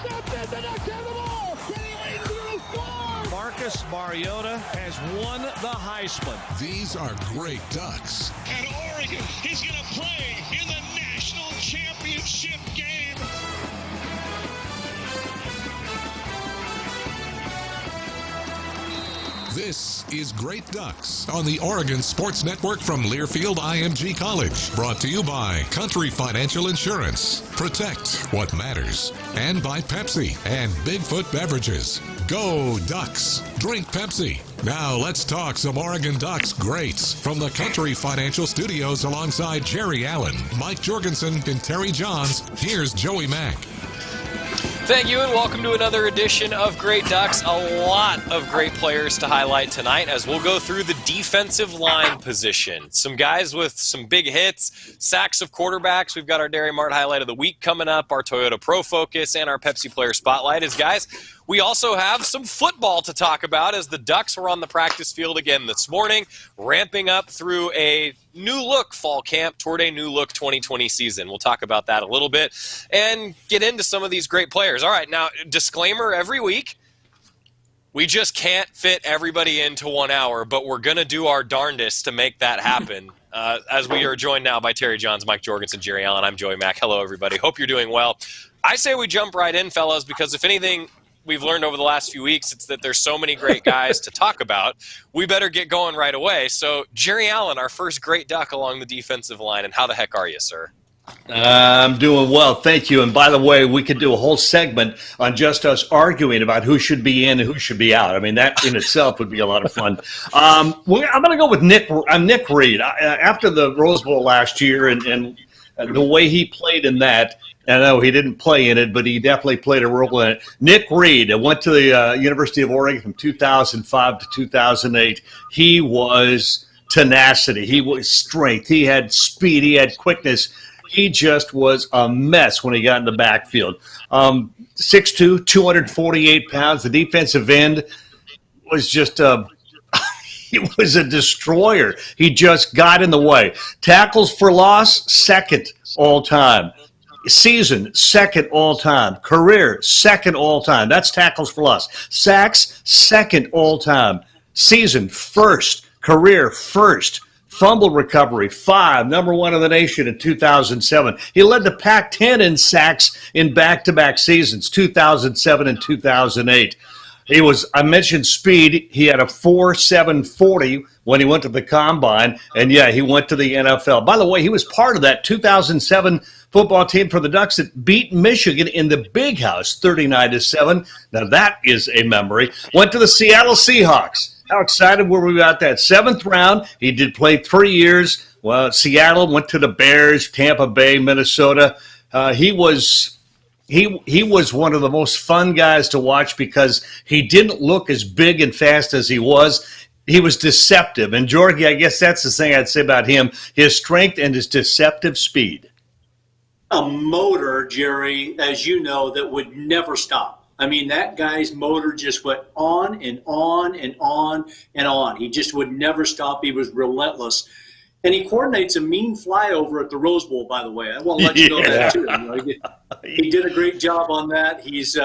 intercepted. The Ducks have the ball. Marcus Mariota has won the Heisman. These are great Ducks. And Oregon is going to play in the national championship game. This is Great Ducks on the Oregon Sports Network from Learfield IMG College. Brought to you by Country Financial Insurance. Protect what matters. And by Pepsi and Bigfoot Beverages. Go Ducks. Drink Pepsi. Now let's talk some Oregon Ducks greats from the Country Financial Studios alongside Jerry Allen, Mike Jorgensen, and Terry Johns. Here's Joey Mack. Thank you, and welcome to another edition of Great Ducks. A lot of great players to highlight tonight as we'll go through the defensive line position. Some guys with some big hits, sacks of quarterbacks. We've got our Dairy Mart highlight of the week coming up, our Toyota Pro Focus, and our Pepsi Player Spotlight. As guys, we also have some football to talk about as the Ducks were on the practice field again this morning, ramping up through a new-look fall camp toward a new-look 2020 season. We'll talk about that a little bit and get into some of these great players. All right, now, disclaimer every week, we just can't fit everybody into 1 hour, but we're going to do our darndest to make that happen. As we are joined now by Terry Johns, Mike Jorgensen, Jerry Allen. I'm Joey Mack. Hello, everybody. Hope you're doing well. I say we jump right in, fellas, because if anything we've learned over the last few weeks, it's that there's so many great guys to talk about. We better get going right away. So, Jerry Allen, our first great Duck along the defensive line, and how the heck are you, sir? I'm doing well, thank you. And by the way, we could do a whole segment on just us arguing about who should be in and who should be out. I mean, that in itself would be a lot of fun. I'm going to go with Nick Reed. After the Rose Bowl last year and the way he played in that, I know he didn't play in it, but he definitely played a role in it. Nick Reed went to the University of Oregon from 2005 to 2008. He was tenacity. He was strength. He had speed. He had quickness. He just was a mess when he got in the backfield. 6'2", 248 pounds. The defensive end was just he was a destroyer. He just got in the way. Tackles for loss, second all time. Season, second all-time. Career, second all-time. That's tackles for loss. Sacks, second all-time. Season, first. Career, first. Fumble recovery, 5. Number 1 in the nation in 2007. He led the Pac-10 in sacks in back-to-back seasons, 2007 and 2008. I mentioned speed. He had a 4.7 40 when he went to the Combine. And, yeah, he went to the NFL. By the way, he was part of that 2007 football team for the Ducks that beat Michigan in the Big House 39-7. Now, that is a memory. Went to the Seattle Seahawks. How excited were we about that? 7th round. He did play 3 years. Well, Seattle went to the Bears, Tampa Bay, Minnesota. He was one of the most fun guys to watch because he didn't look as big and fast as he was. He was deceptive. And Jorgie, I guess that's the thing I'd say about him, his strength and his deceptive speed. A motor, Jerry, as you know, that would never stop. I mean, that guy's motor just went on and on and on and on. He just would never stop. He was relentless. And he coordinates a mean flyover at the Rose Bowl, by the way. I want to let you know that, too. You know, he did a great job on that. He's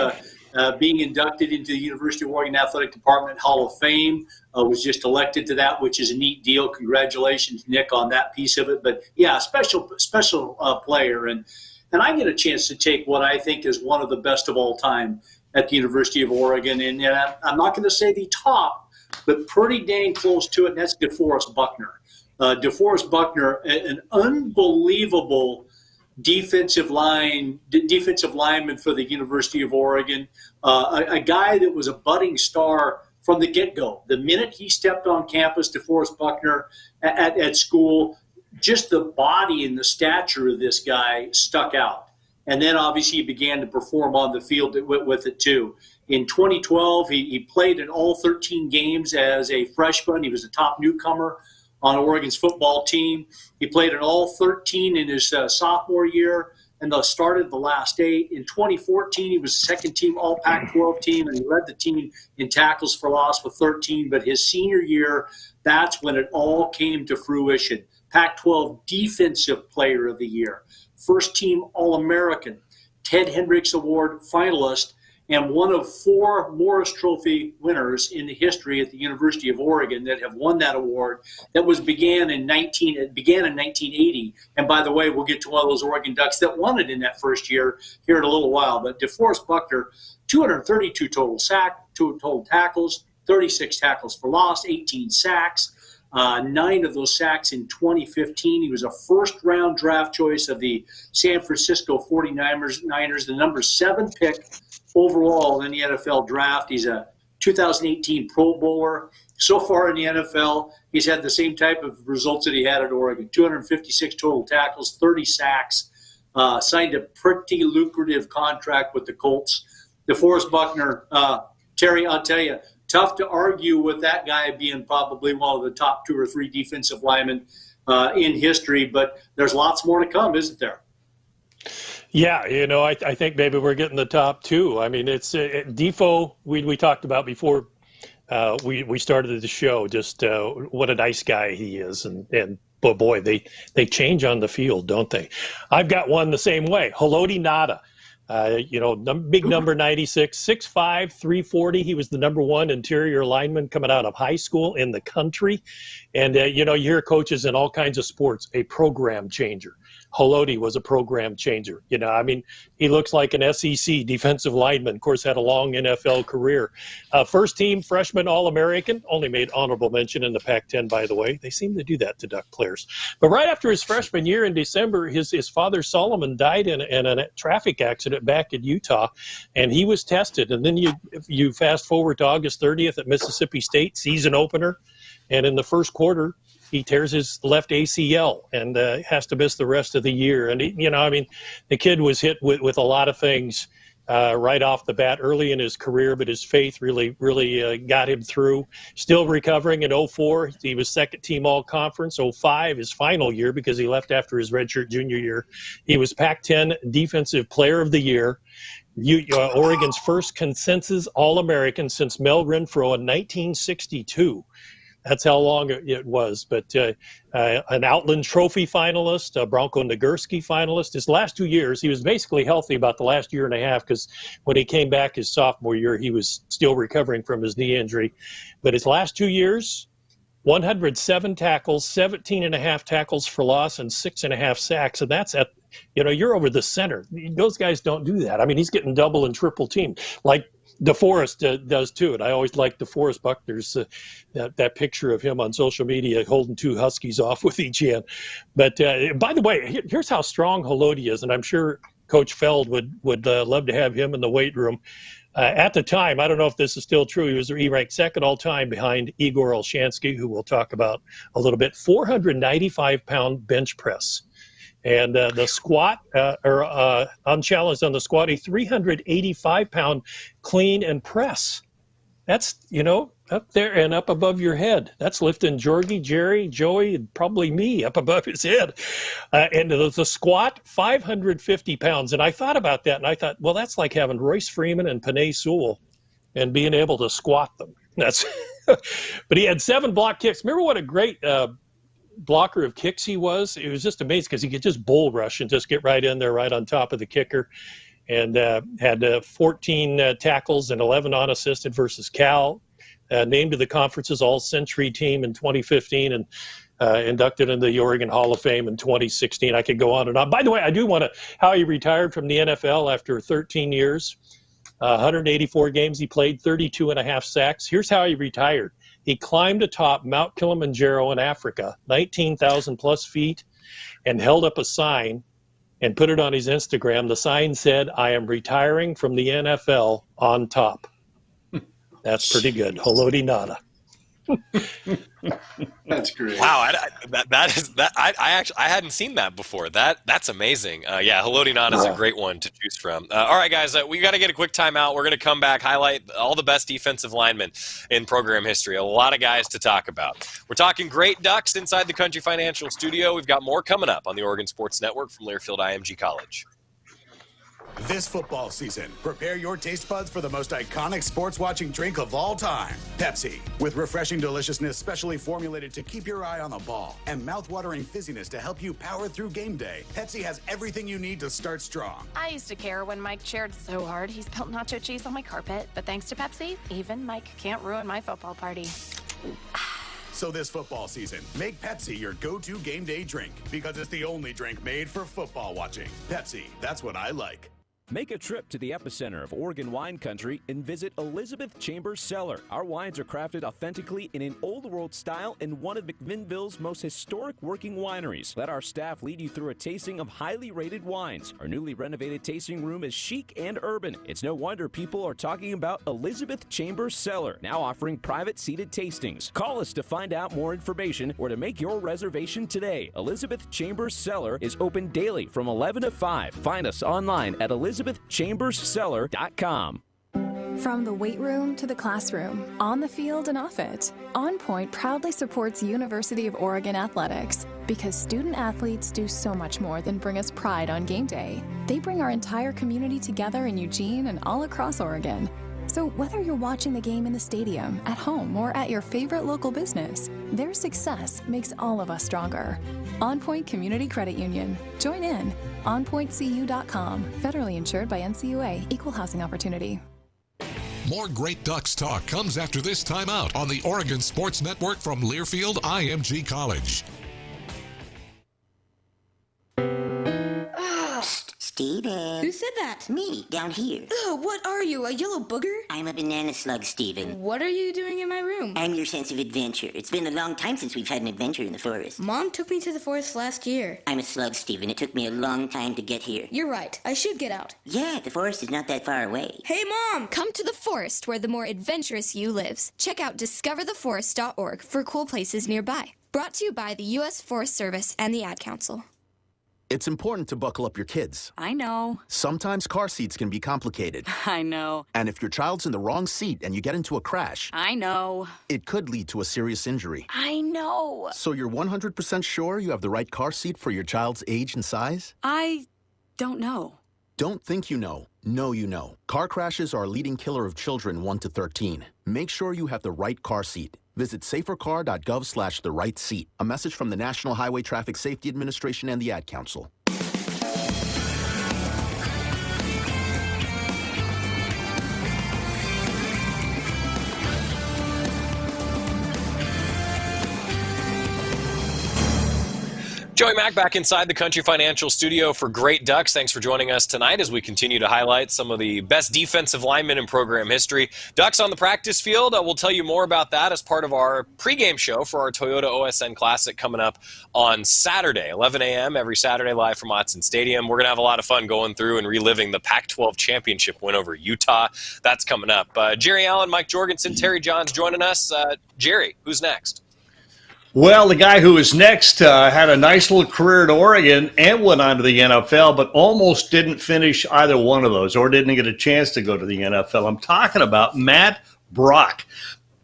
being inducted into the University of Oregon Athletic Department Hall of Fame, was just elected to that, which is a neat deal. Congratulations, Nick, on that piece of it. But, yeah, special player. And I get a chance to take what I think is one of the best of all time at the University of Oregon. And I'm not going to say the top, but pretty dang close to it, and that's Deforest Buckner. Deforest Buckner, an unbelievable defensive lineman for the University of Oregon, a guy that was a budding star from the get-go. The minute he stepped on campus, Deforest Buckner at school, just the body and the stature of this guy stuck out. And then obviously he began to perform on the field with it too. In 2012, he played in all 13 games as a freshman. He was a top newcomer on Oregon's football team. He played in all 13 in his sophomore year and started the last 8. In 2014, he was second-team All-Pac-12 team, and he led the team in tackles for loss with 13. But his senior year, that's when it all came to fruition. Pac-12 Defensive Player of the Year, first-team All-American, Ted Hendricks Award finalist, and one of 4 Morris Trophy winners in the history at the University of Oregon that have won that award. That began in 1980. And by the way, we'll get to one of those Oregon Ducks that won it in that first year here in a little while. But Deforest Buckner, 232 total tackles, 36 tackles for loss, 18 sacks. 9 of those sacks in 2015. He was a first-round draft choice of the San Francisco 49ers, the number 7 pick overall in the NFL draft. He's a 2018 Pro Bowler. So far in the NFL, he's had the same type of results that he had at Oregon. 256 total tackles, 30 sacks, signed a pretty lucrative contract with the Colts. DeForest Buckner, Terry, I'll tell you, tough to argue with that guy being probably one of the top 2 or 3 defensive linemen in history, but there's lots more to come, isn't there? Yeah, I think maybe we're getting the top 2. I mean, it's Defo, we talked about before we started the show, just what a nice guy he is. And boy, they change on the field, don't they? I've got one the same way, Haloti Ngata. Big number 96, 6'5", 340. He was the number 1 interior lineman coming out of high school in the country. And, you hear coaches in all kinds of sports, a program changer. Haloti was a program changer. He looks like an SEC defensive lineman. Of course, had a long NFL career. First team freshman All-American, only made honorable mention in the Pac-10, by the way. They seem to do that to Duck players. But right after his freshman year in December, his father Solomon died in a traffic accident back in Utah, and he was tested. And then you fast forward to August 30th at Mississippi State, season opener, and in the first quarter, he tears his left ACL and has to miss the rest of the year. And, the kid was hit with a lot of things right off the bat early in his career, but his faith really got him through. Still recovering in 2004. He was second team all-conference. 2005, his final year, because he left after his redshirt junior year. He was Pac-10 Defensive Player of the Year. Oregon's first consensus All-American since Mel Renfro in 1962. That's how long it was. But an Outland Trophy finalist, a Bronco Nagurski finalist. His last 2 years, he was basically healthy about the last year and a half, because when he came back his sophomore year, he was still recovering from his knee injury. But his last 2 years, 107 tackles, 17.5 tackles for loss, and 6.5 sacks. And that's at, you're over the center. Those guys don't do that. I mean, he's getting double and triple teamed, like DeForest does too. And I always like DeForest Buckner's that picture of him on social media holding 2 Huskies off with each hand. But by the way, here's how strong Haloti is, and I'm sure Coach Feld would love to have him in the weight room. At the time, I don't know if this is still true, he ranked second all-time behind Igor Olshansky, who we'll talk about a little bit, 495-pound bench press. And the squat, unchallenged on the squat, a 385-pound clean and press. That's, up there and up above your head. That's lifting Jorgie, Jerry, Joey, and probably me up above his head. And the squat, 550 pounds. And I thought about that, and I thought, well, that's like having Royce Freeman and Penei Sewell and being able to squat them. But he had 7 block kicks. Remember what a great blocker of kicks he was? It was just amazing because he could just bull rush and just get right in there, right on top of the kicker. And had 14 tackles and 11 unassisted versus Cal. Named to the conference's all-century team in 2015 and inducted into the Oregon Hall of Fame in 2016. I could go on and on. By the way, I do want to, how he retired from the NFL after 13 years, 184 games he played, 32.5 sacks. Here's how he retired. He climbed atop Mount Kilimanjaro in Africa, 19,000 plus feet, and held up a sign and put it on his Instagram. The sign said, "I am retiring from the NFL on top." That's pretty good. Haloti Ngata. That's great. Wow, I hadn't seen that before. That's amazing. Yeah, Haloti Ngata is a great one to choose from. All right, guys, we got to get a quick timeout. We're going to come back, highlight all the best defensive linemen in program history. A lot of guys to talk about. We're talking great Ducks inside the Country Financial Studio. We've got more coming up on the Oregon Sports Network from Learfield IMG College. This football season, prepare your taste buds for the most iconic sports watching drink of all time, Pepsi. With refreshing deliciousness specially formulated to keep your eye on the ball and mouth-watering fizziness to help you power through game day, Pepsi has everything you need to start strong. I used to care when Mike cheered so hard he spilled nacho cheese on my carpet, but thanks to Pepsi, even Mike can't ruin my football party. So this football season, make Pepsi your go-to game day drink because it's the only drink made for football watching. Pepsi, that's what I like. Make a trip to the epicenter of Oregon wine country and visit Elizabeth Chambers Cellar. Our wines are crafted authentically in an old-world style in one of McMinnville's most historic working wineries. Let our staff lead you through a tasting of highly rated wines. Our newly renovated tasting room is chic and urban. It's no wonder people are talking about Elizabeth Chambers Cellar, now offering private seated tastings. Call us to find out more information or to make your reservation today. Elizabeth Chambers Cellar is open daily from 11 to 5. Find us online at ElizabethChambersCellar.com. From the weight room to the classroom, on the field and off it, On Point proudly supports University of Oregon athletics because student athletes do so much more than bring us pride on game day. They bring our entire community together in Eugene and all across Oregon. So whether you're watching the game in the stadium, at home, or at your favorite local business, their success makes all of us stronger. On Point Community Credit Union. Join in. OnPointCU.com. Federally insured by NCUA. Equal housing opportunity. More Great Ducks talk comes after this timeout on the Oregon Sports Network from Learfield IMG College. Steven. Who said that? Me, down here. Ugh, what are you, a yellow booger? I'm a banana slug, Steven. What are you doing in my room? I'm your sense of adventure. It's been a long time since we've had an adventure in the forest. Mom took me to the forest last year. I'm a slug, Steven. It took me a long time to get here. You're right. I should get out. Yeah, the forest is not that far away. Hey, Mom! Come to the forest where the more adventurous you lives. Check out discovertheforest.org for cool places nearby. Brought to you by the U.S. Forest Service and the Ad Council. It's important to buckle up your kids. I know. Sometimes car seats can be complicated. I know. And if your child's in the wrong seat and you get into a crash, I know. It could lead to a serious injury. I know. So you're 100% sure you have the right car seat for your child's age and size? I don't know. Don't think you know. Know you know. Car crashes are a leading killer of children 1 to 13. Make sure you have the right car seat. Visit safercar.gov/the-right-seat. A message from the National Highway Traffic Safety Administration and the Ad Council. Joey Mack back inside the Country Financial Studio for Great Ducks. Thanks for joining us tonight as we continue to highlight some of the best defensive linemen in program history. Ducks on the practice field. We'll tell you more about that as part of our pregame show for our Toyota OSN Classic coming up on Saturday, 11 a.m. every Saturday live from Autzen Stadium. We're going to have a lot of fun going through and reliving the Pac-12 championship win over Utah. That's coming up. Jerry Allen, Mike Jorgensen, Terry Johns joining us. Jerry, who's next? Well, the guy who is next had a nice little career at Oregon and went on to the NFL, but almost didn't finish either one of those or didn't get a chance to go to the NFL. I'm talking about Matt Brock.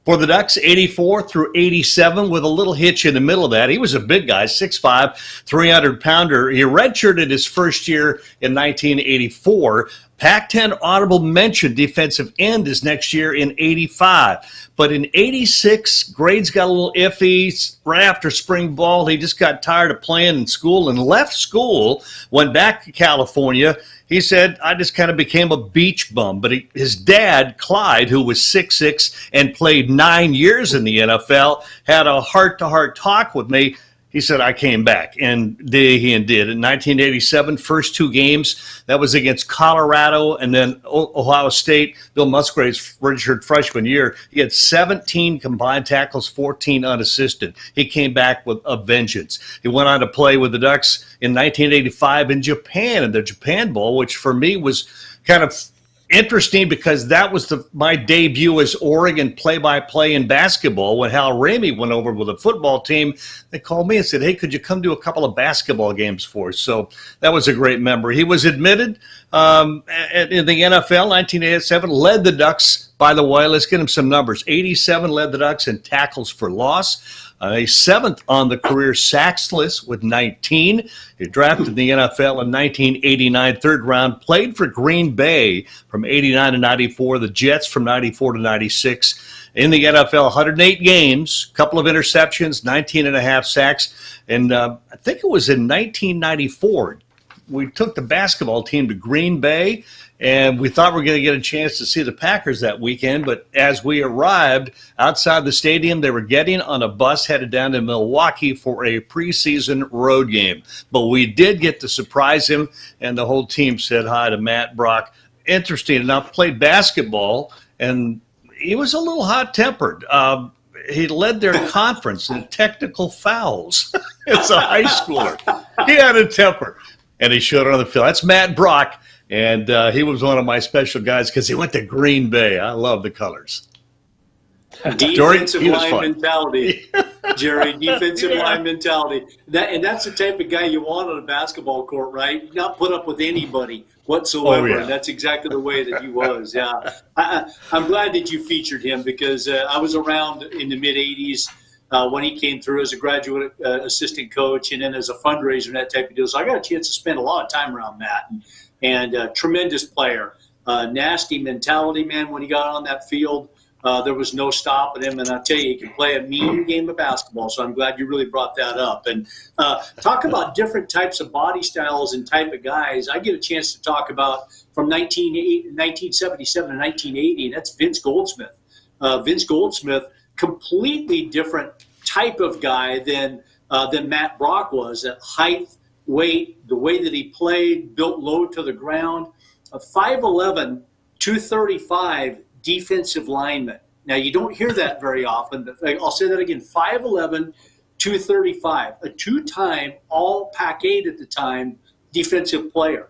For the Ducks, 84 through 87 with a little hitch in the middle of that. He was a big guy, 6'5", 300-pounder. He redshirted his first year in 1984. Pac-10 honorable mention defensive end is next year in 85. But in 86, grades got a little iffy. Right after spring ball, he just got tired of playing in school and left school, went back to California. He said, I just kind of became a beach bum. But his dad, Clyde, who was 6'6" and played 9 years in the NFL, had a heart-to-heart talk with me. He said, I came back, and he did. In 1987, first 2 games, that was against Colorado and then Ohio State. Bill Musgrave's redshirt freshman year, he had 17 combined tackles, 14 unassisted. He came back with a vengeance. He went on to play with the Ducks in 1985 in Japan, in the Japan Bowl, which for me was kind of interesting because that was my debut as Oregon play-by-play in basketball. When Hal Ramey went over with the football team, they called me and said, hey, could you come do a couple of basketball games for us? So that was a great memory. He was admitted in the NFL 1987, led the Ducks By the way, let's get him some numbers. 87 led the Ducks in tackles for loss. A 7th on the career sacks list with 19. He drafted in the NFL in 1989, 3rd round. Played for Green Bay from 89 to 94. The Jets from 94 to 96. In the NFL, 108 games, a couple of interceptions, 19 and a half sacks. And I think it was in 1994, we took the basketball team to Green Bay, and we thought we were going to get a chance to see the Packers that weekend. But as we arrived outside the stadium, they were getting on a bus headed down to Milwaukee for a preseason road game. But we did get to surprise him, and the whole team said hi to Matt Brock. Interesting enough, played basketball, and he was a little hot-tempered. He led their conference in technical fouls. It's a high schooler. He had a temper, and he showed it on the field. That's Matt Brock. And he was one of my special guys because he went to Green Bay. I love the colors. Defensive line mentality, Jerry. Defensive line mentality. That's the type of guy you want on a basketball court, right? Not put up with anybody whatsoever. Oh, yeah. That's exactly the way that he was. Yeah, I'm glad that you featured him because I was around in the mid '80s. When he came through as a graduate assistant coach and then as a fundraiser and that type of deal. So I got a chance to spend a lot of time around Matt. And tremendous player. Nasty mentality, man, when he got on that field. There was no stopping him. And I'll tell you, he can play a mean game of basketball. So I'm glad you really brought that up. And talk about different types of body styles and type of guys. I get a chance to talk about from 1977 to 1980, and that's Vince Goldsmith. Vince Goldsmith, completely different type of guy than Matt Brock was at height, weight, the way that he played, built low to the ground. A 5'11", 235 defensive lineman. Now, you don't hear that very often. But I'll say that again, 5'11", 235, a two-time All-Pac-8 at the time defensive player.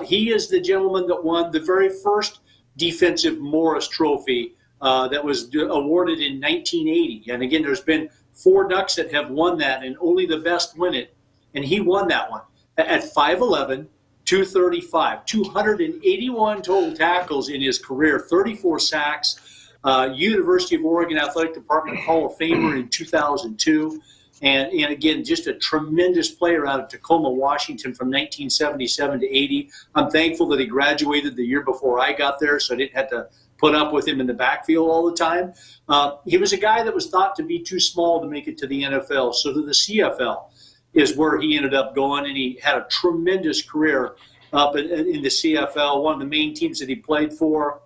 He is the gentleman that won the very first defensive Morris Trophy that was awarded in 1980. And again, there's been 4 Ducks that have won that, and only the best win it. And he won that one at 5'11", 235, 281 total tackles in his career, 34 sacks, University of Oregon Athletic Department Hall of Famer in 2002. And again, just a tremendous player out of Tacoma, Washington from 1977 to 80. I'm thankful that he graduated the year before I got there, so I didn't have to put up with him in the backfield all the time. He was a guy that was thought to be too small to make it to the NFL, so to the CFL is where he ended up going, and he had a tremendous career up in the CFL. One of the main teams that he played for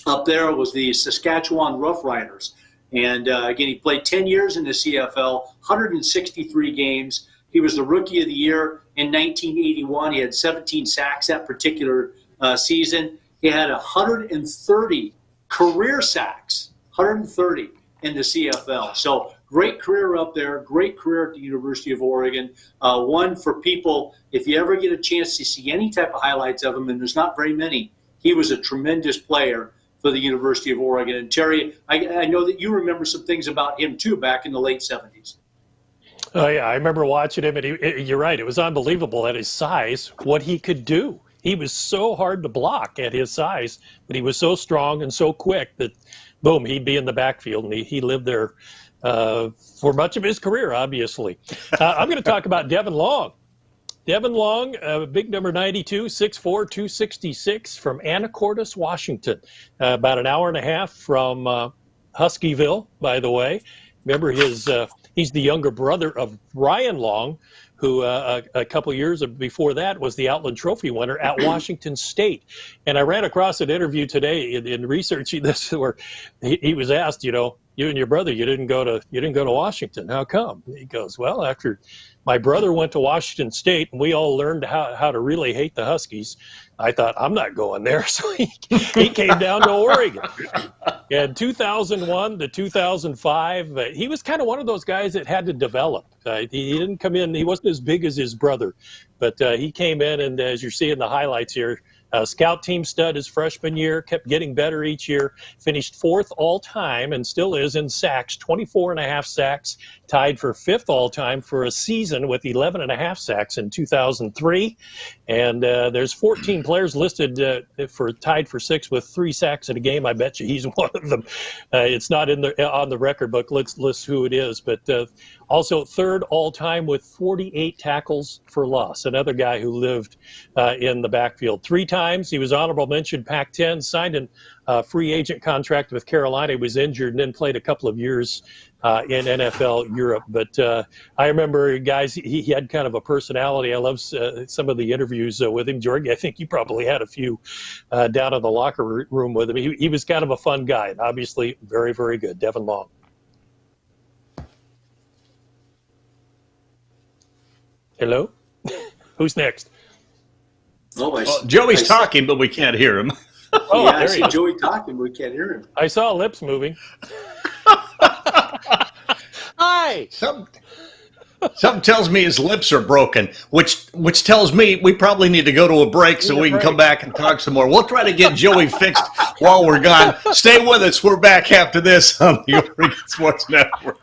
up there was the Saskatchewan Roughriders. And again, he played 10 years in the CFL, 163 games. He was the Rookie of the Year in 1981. He had 17 sacks that particular season. He had 130 career sacks, 130 in the CFL. So great career up there, great career at the University of Oregon. One for people, if you ever get a chance to see any type of highlights of him, and there's not very many, he was a tremendous player for the University of Oregon. And Terry, I know that you remember some things about him too back in the late 70s. Oh, yeah, I remember watching him, and you're right, it was unbelievable at his size what he could do. He was so hard to block at his size, but he was so strong and so quick that, boom, he'd be in the backfield, and he lived there for much of his career, obviously. I'm going to talk about Devin Long. Devin Long, big number 92, 6'4", 266 from Anacortes, Washington. About an hour and a half from Huskyville, by the way. Remember, he's the younger brother of Ryan Long, who a couple years before that was the Outland Trophy winner at Washington State. And I ran across an interview today in researching this where he was asked, you and your brother, you didn't go to Washington. How come? He goes, well, after my brother went to Washington State and we all learned how to really hate the Huskies, I thought, I'm not going there. So he came down to Oregon. And 2001 to 2005, he was kind of one of those guys that had to develop. He didn't come in, he wasn't as big as his brother, but he came in, and as you're seeing the highlights here, Scout team stud his freshman year, kept getting better each year, finished 4th all-time and still is in sacks, 24.5 sacks, tied for 5th all-time for a season with 11.5 sacks in 2003. And there's 14 players listed tied for 6th with 3 sacks in a game. I bet you he's one of them. It's not on the record book. Let's list who it is. But also 3rd all-time with 48 tackles for loss. Another guy who lived in the backfield 3 times. He was honorable mention Pac-10, signed a free agent contract with Carolina. He was injured and then played a couple of years in NFL Europe. But I remember, guys, he had kind of a personality. I love some of the interviews with him. Jordan, I think you probably had a few down in the locker room with him. He was kind of a fun guy, and obviously very, very good. Devin Long. Hello? Who's next? Joey's talking, but we can't hear him. Oh, yeah, I see Joey talking, but we can't hear him. I saw lips moving. Hi. Something tells me his lips are broken, which tells me we probably need to go to a break so we can come back and talk some more. We'll try to get Joey fixed while we're gone. Stay with us. We're back after this on the Oregon Sports Network.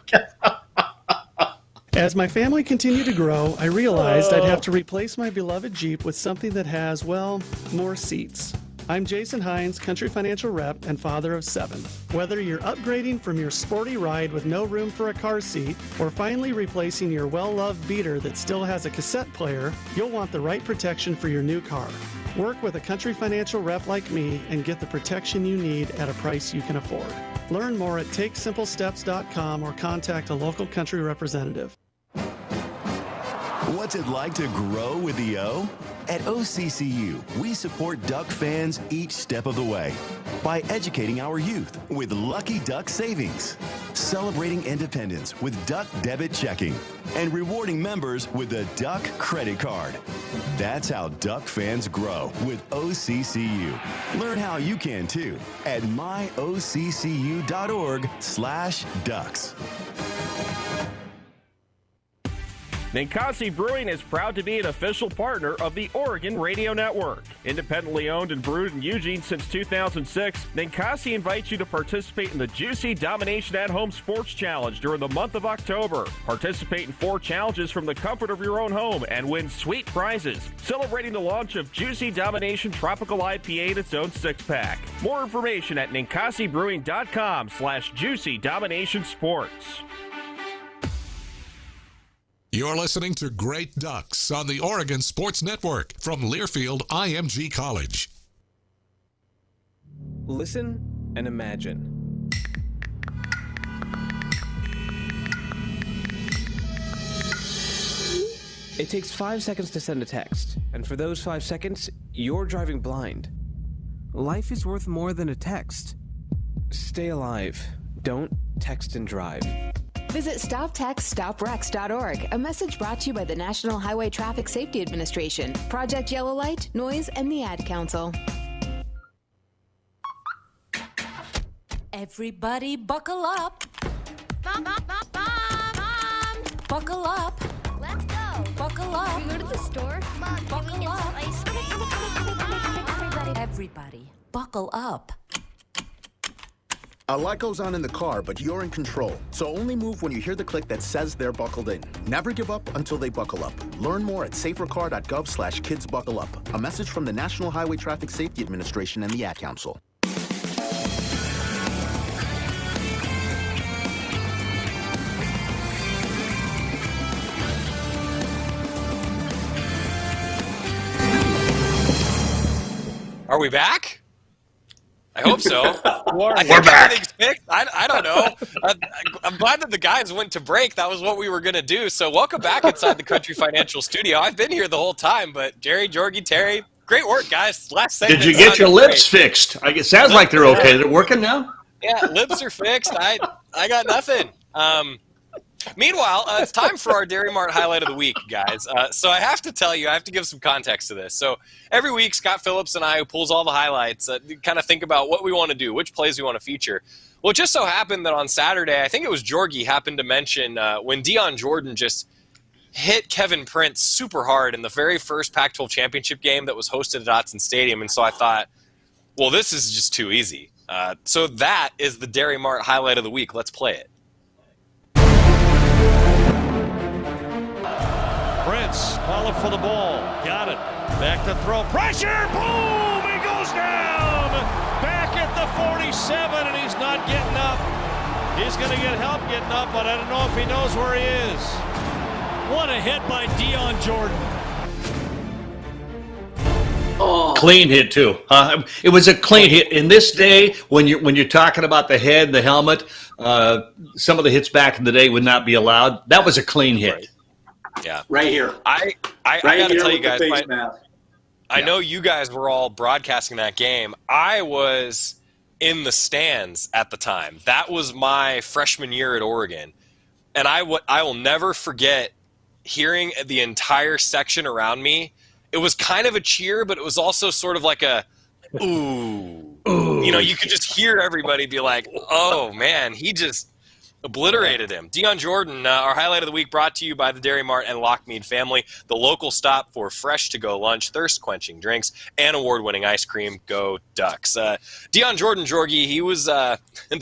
As my family continued to grow, I realized I'd have to replace my beloved Jeep with something that has, well, more seats. I'm Jason Hines, Country Financial Rep and father of 7. Whether you're upgrading from your sporty ride with no room for a car seat or finally replacing your well-loved beater that still has a cassette player, you'll want the right protection for your new car. Work with a Country Financial Rep like me and get the protection you need at a price you can afford. Learn more at TakeSimpleSteps.com or contact a local Country representative. What's it like to grow with the O? At OCCU, we support Duck fans each step of the way by educating our youth with Lucky Duck Savings, celebrating independence with Duck Debit Checking, and rewarding members with the Duck Credit Card. That's how Duck fans grow with OCCU. Learn how you can too at myoccu.org/ducks. Ninkasi Brewing is proud to be an official partner of the Oregon Radio Network. Independently owned and brewed in Eugene since 2006, Ninkasi invites you to participate in the Juicy Domination at Home Sports Challenge during the month of October. Participate in 4 challenges from the comfort of your own home and win sweet prizes, celebrating the launch of Juicy Domination Tropical IPA in its own 6-pack. More information at ninkasibrewing.com/Juicy Domination Sports. You're listening to Great Ducks on the Oregon Sports Network from Learfield IMG College. Listen and imagine. It takes 5 seconds to send a text, and for those 5 seconds, you're driving blind. Life is worth more than a text. Stay alive. Don't text and drive. Visit StopTextStopWrecks.org, a message brought to you by the National Highway Traffic Safety Administration, Project Yellow Light, Noise, and the Ad Council. Everybody buckle up. Buckle up. Let's go. Buckle up. Can we go to the store? Mom, Buckle up. ice cream? Everybody, buckle up. A lot goes on in the car, but you're in control. So only move when you hear the click that says they're buckled in. Never give up until they buckle up. Learn more at safercar.gov/kidsbuckleup. A message from the National Highway Traffic Safety Administration and the Ad Council. Are we back? I hope so. I think We're back. everything's fixed. I don't know. I'm glad that the guys went to break. That was what we were going to do. So welcome back inside the Country Financial Studio. I've been here the whole time, but Jerry, Jorgie, Terry, great work, guys. Last segment. Did you get your lips fixed? It sounds like they're okay. They're working now? Yeah, lips are fixed. I got nothing. Meanwhile, it's time for our Dairy Mart highlight of the week, guys. So I have to tell you, I have to give some context to this. So every week, Scott Phillips and I, who pulls all the highlights, kind of think about what we want to do, which plays we want to feature. Well, it just so happened that on Saturday, I think it was Jorgie happened to mention when Dion Jordan just hit Kevin Prince super hard in the very first Pac-12 championship game that was hosted at Autzen Stadium, and so I thought, well, this is just too easy. So that is the Dairy Mart highlight of the week. Let's play it. Prince, follow for the ball. Got it. Back to throw. Pressure! Boom! He goes down! Back at the 47, and he's not getting up. He's going to get help getting up, but I don't know if he knows where he is. What a hit by Dion Jordan. Oh. Clean hit too. It was a clean hit. In this day, when you're talking about the head, the helmet, some of the hits back in the day would not be allowed. That was a clean hit. Right. Yeah, right here. I got to tell you guys. I know you guys were all broadcasting that game. I was in the stands at the time. That was my freshman year at Oregon, and I will never forget hearing the entire section around me. It was kind of a cheer, but it was also sort of like a ooh. You know, you could just hear everybody be like, "Oh man, he just obliterated him." Dion Jordan, our highlight of the week, brought to you by the Dairy Mart and Lockmead family, the local stop for fresh-to-go lunch, thirst-quenching drinks, and award-winning ice cream. Go Ducks! Dion Jordan, Jorgie, he was the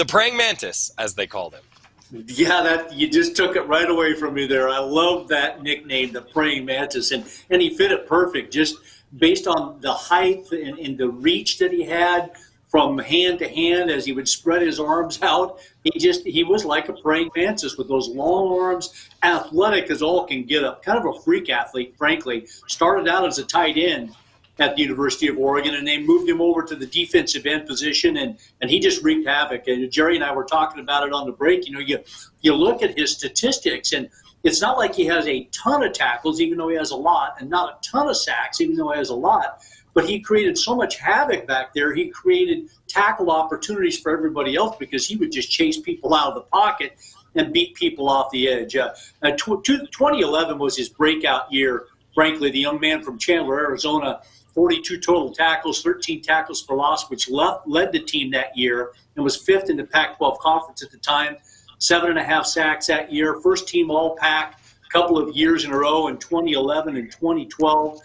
praying mantis, as they called him. Yeah, that you just took it right away from me there. I love that nickname, the praying mantis, and he fit it perfect, just based on the height and the reach that he had from hand to hand as he would spread his arms out. He was like a praying mantis with those long arms, athletic as all can get up, kind of a freak athlete, frankly. Started out as a tight end at the University of Oregon, and they moved him over to the defensive end position, and he just wreaked havoc. And Jerry and I were talking about it on the break. You know, you look at his statistics, and it's not like he has a ton of tackles, even though he has a lot, and not a ton of sacks, even though he has a lot. But he created so much havoc back there. He created tackle opportunities for everybody else because he would just chase people out of the pocket and beat people off the edge. 2011 was his breakout year, frankly. The young man from Chandler, Arizona, 42 total tackles, 13 tackles for loss, which led the team that year and was fifth in the Pac-12 conference at the time. 7.5 sacks that year. First team All-Pac a couple of years in a row in 2011 and 2012.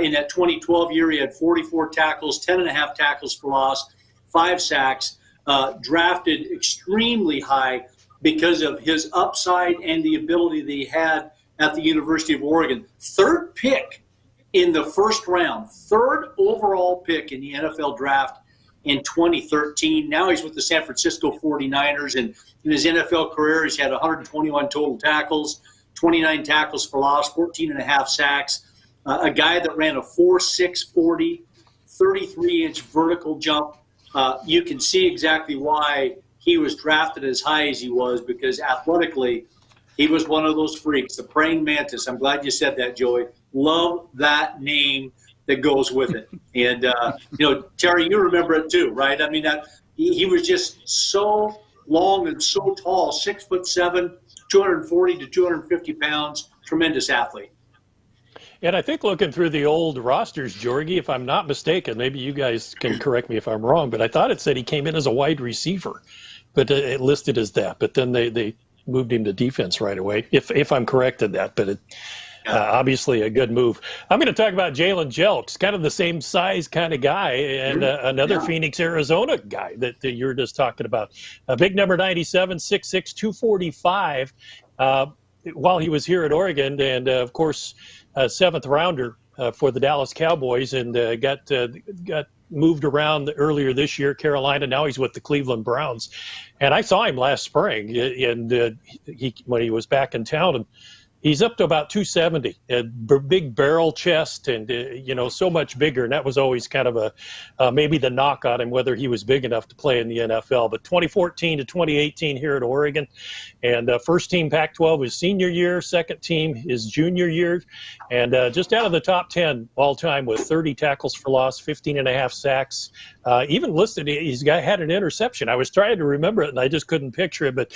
In that 2012 year, he had 44 tackles, 10.5 tackles for loss, 5 sacks, drafted extremely high because of his upside and the ability that he had at the University of Oregon. Third pick in the first round, third overall pick in the NFL draft in 2013. Now he's with the San Francisco 49ers, and in his NFL career, he's had 121 total tackles, 29 tackles for loss, 14.5 sacks. A guy that ran a 4.6 40, 33-inch vertical jump. You can see exactly why he was drafted as high as he was, because athletically, he was one of those freaks, the praying mantis. I'm glad you said that, Joey. Love that name that goes with it. And, Terry, you remember it too, right? I mean, he was just so long and so tall, 6'7", 240 to 250 pounds, tremendous athlete. And I think looking through the old rosters, Jorgie, if I'm not mistaken, maybe you guys can correct me if I'm wrong, but I thought it said he came in as a wide receiver, but it listed as that. But then they moved him to defense right away, if I'm correct in that. But obviously a good move. I'm going to talk about Jalen Jelks, kind of the same size kind of guy, and another Phoenix, Arizona guy that you were just talking about. A big number 97, 6'6", 245 while he was here at Oregon, and of course, seventh rounder for the Dallas Cowboys, and got moved around earlier this year, Carolina. Now he's with the Cleveland Browns. And I saw him last spring, and when he was back in town, and he's up to about 270, a big barrel chest, and so much bigger. And that was always kind of maybe the knock on him, whether he was big enough to play in the NFL. But 2014 to 2018 here at Oregon, and first team Pac-12 his senior year, second team his junior year, and just out of the top 10 all time with 30 tackles for loss, 15.5 sacks. Even listed, had an interception. I was trying to remember it, and I just couldn't picture it. But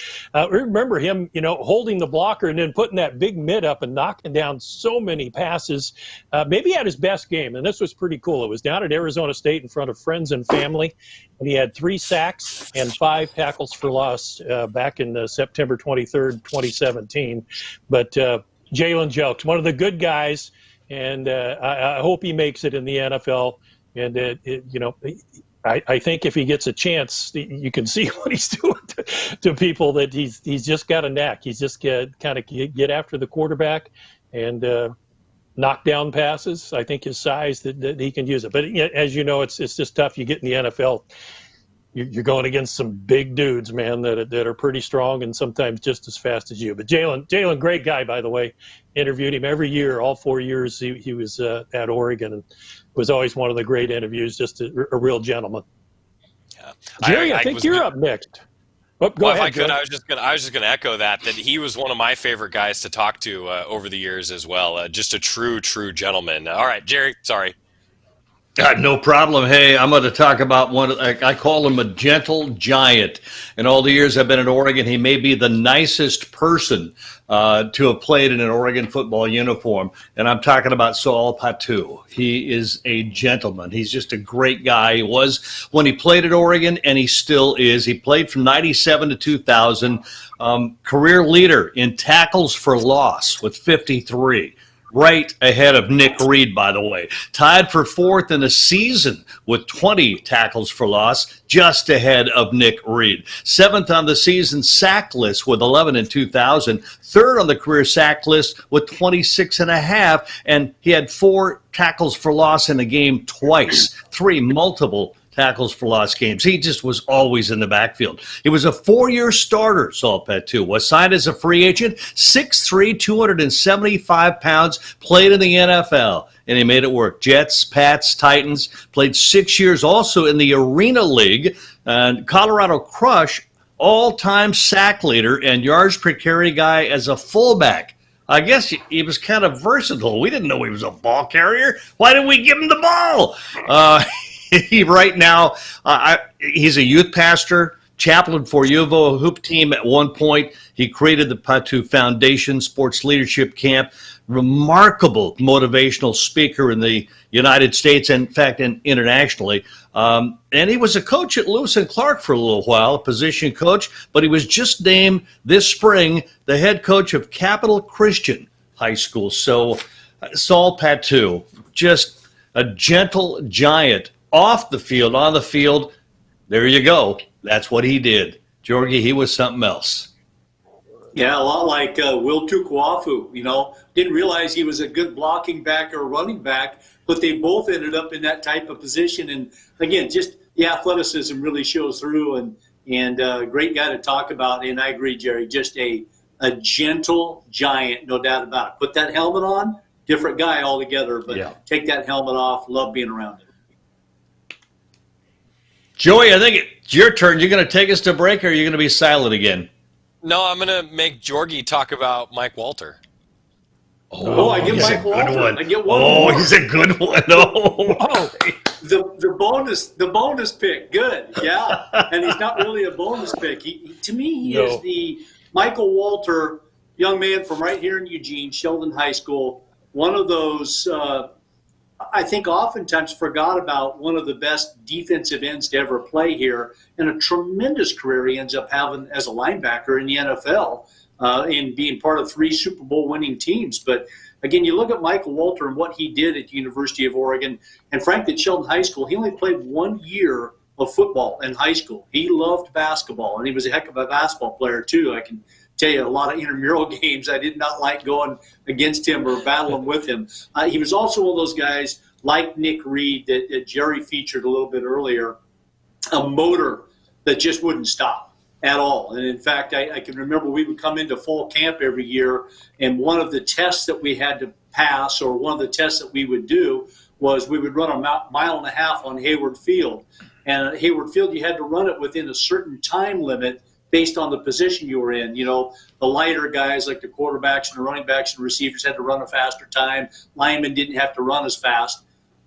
remember him, holding the blocker and then putting that big mid up and knocking down so many passes. Maybe at his best game, and this was pretty cool. It was down at Arizona State in front of friends and family, and he had 3 sacks and 5 tackles for loss back in September 23rd, 2017. But Jalen Jelks, one of the good guys, and I hope he makes it in the NFL. And I think if he gets a chance, you can see what he's doing to people. That he's just got a knack. He's just kind of get after the quarterback and knock down passes. I think his size that he can use it. But as you know, it's just tough. You get in the NFL, you're going against some big dudes, man, that are pretty strong and sometimes just as fast as you. But Jalen, great guy, by the way. Interviewed him every year, all 4 years he was at Oregon, and was always one of the great interviews. Just a real gentleman. Yeah. Jerry, I think you're up next. Oh, go ahead, if I could, Joe. I was just gonna echo that he was one of my favorite guys to talk to over the years as well. Just a true gentleman. All right, Jerry, sorry. No problem. Hey, I'm going to talk about one. I call him a gentle giant. In all the years I've been in Oregon, he may be the nicest person to have played in an Oregon football uniform. And I'm talking about Saul Patu. He is a gentleman. He's just a great guy. He was when he played at Oregon, and he still is. He played from 97 to 2000. Career leader in tackles for loss with 53. Right ahead of Nick Reed, by the way. Tied for fourth in the season with 20 tackles for loss, just ahead of Nick Reed. Seventh on the season sack list with 11 in 2000. Third on the career sack list with 26 and a half. And he had 4 tackles for loss in a game twice. 3 multiple tackles for loss games. He just was always in the backfield. He was a 4-year starter, Saul Patu. Was signed as a free agent, 6'3", 275 pounds, played in the NFL, and he made it work. Jets, Pats, Titans, played 6 years also in the Arena League. Colorado Crush, all-time sack leader and yards per carry guy as a fullback. I guess he was kind of versatile. We didn't know he was a ball carrier. Why didn't we give him the ball? He right now, he's a youth pastor, chaplain for U of O hoop team at one point. He created the Patu Foundation Sports Leadership Camp. Remarkable motivational speaker in the United States, and in fact, internationally. And he was a coach at Lewis and Clark for a little while, a position coach, but he was just named this spring the head coach of Capital Christian High School. So Saul Patu, just a gentle giant. Off the field, on the field, there you go. That's what he did. Jorgie, he was something else. Yeah, a lot like Will Tukuafu, Didn't realize he was a good blocking back or running back, but they both ended up in that type of position. And, again, just the athleticism really shows through, and great guy to talk about. And I agree, Jerry, just a gentle giant, no doubt about it. Put that helmet on, different guy altogether, but Take that helmet off, love being around him. Joey, I think it's your turn. You're going to take us to break, or are you going to be silent again? No, I'm going to make Jorgie talk about Mike Walter. Oh, I get Mike Walter. I get one. Oh, he's a good one. Oh. The bonus pick. Good. Yeah. And he's not really a bonus pick. To me, he is the Michael Walter, young man from right here in Eugene, Sheldon High School. One of those, I think oftentimes forgot about, one of the best defensive ends to ever play here, and a tremendous career he ends up having as a linebacker in the NFL, and being part of 3 Super Bowl winning teams. But again, you look at Michael Walter and what he did at the University of Oregon, and frankly at Sheldon High School, he only played 1 year of football in high school. He loved basketball, and he was a heck of a basketball player too. I can tell you a lot of intramural games I did not like going against him or battling with him. He was also one of those guys like Nick Reed that Jerry featured a little bit earlier, a motor that just wouldn't stop at all. And in fact, I can remember we would come into fall camp every year, and one of the tests that we had to pass, or one of the tests that we would do, was we would run a mile and a half on Hayward Field. And at Hayward Field, you had to run it within a certain time limit based on the position you were in. The lighter guys like the quarterbacks and the running backs and receivers had to run a faster time. Linemen didn't have to run as fast.